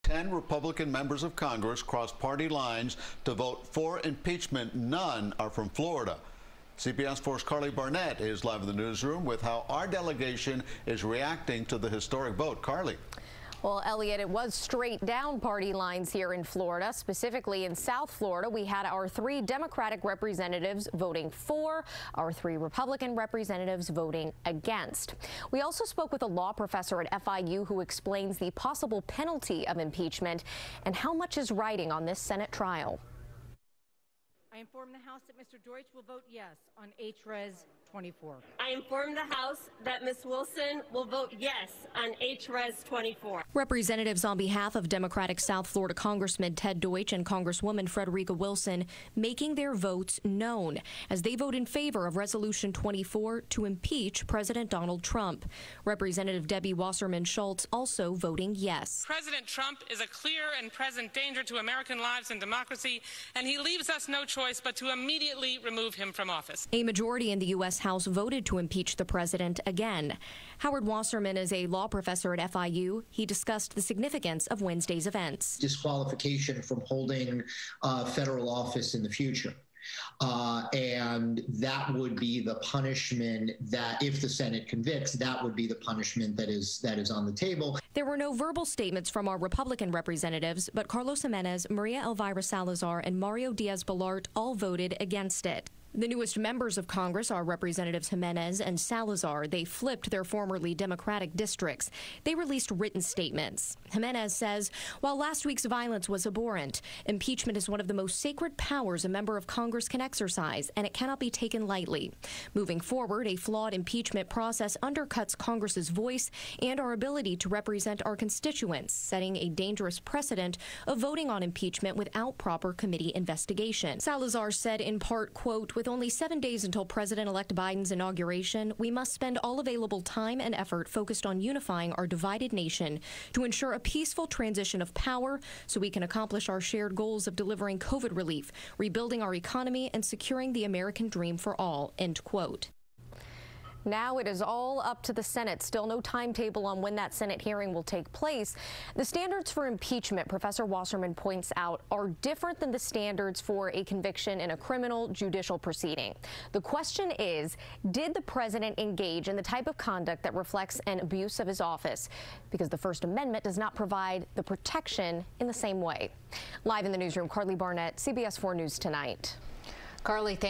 10 Republican members of Congress crossed party lines to vote for impeachment. None are from Florida. CBS 4's Carly Barnett is live in the newsroom with how our delegation is reacting to the historic vote. Carly. Well, Elliot, it was straight down party lines here in Florida. Specifically in South Florida, we had our 3 Democratic representatives voting for, our 3 Republican representatives voting against. We also spoke with a law professor at FIU who explains the possible penalty of impeachment and how much is riding on this Senate trial. I inform the House that Mr. Deutsch will vote yes on HRES 24. I inform the House that Ms. Wilson will vote yes on HRES 24. Representatives on behalf of Democratic South Florida Congressman Ted Deutsch and Congresswoman Frederica Wilson making their votes known as they vote in favor of Resolution 24 to impeach President Donald Trump. Representative Debbie Wasserman Schultz also voting yes. President Trump is a clear and present danger to American lives and democracy, and he leaves us no choice but to immediately remove him from office. A majority in the U.S. House voted to impeach the president again. Howard Wasserman is a law professor at FIU. He discussed the significance of Wednesday's events. Disqualification from holding federal office in the future. And that would be the punishment that, if the Senate convicts, that would be the punishment that is on the table. There were no verbal statements from our Republican representatives, but Carlos Jimenez, Maria Elvira Salazar, and Mario Diaz-Balart all voted against it. The newest members of Congress are Representatives Jimenez and Salazar. They flipped their formerly Democratic districts. They released written statements. Jimenez says, while last week's violence was abhorrent, impeachment is one of the most sacred powers a member of Congress can exercise, and it cannot be taken lightly. Moving forward, a flawed impeachment process undercuts Congress's voice and our ability to represent our constituents, setting a dangerous precedent of voting on impeachment without proper committee investigation. Salazar said in part, quote, with only 7 days until President-elect Biden's inauguration, we must spend all available time and effort focused on unifying our divided nation to ensure a peaceful transition of power so we can accomplish our shared goals of delivering COVID relief, rebuilding our economy, and securing the American dream for all, end quote. Now it is all up to the Senate. Still no timetable on when that Senate hearing will take place. The standards for impeachment, Professor Wasserman points out, are different than the standards for a conviction in a criminal judicial proceeding. The question is, did the president engage in the type of conduct that reflects an abuse of his office? Because the First Amendment does not provide the protection in the same way. Live in the newsroom, Carly Barnett, CBS 4 News Tonight. Carly, thank you.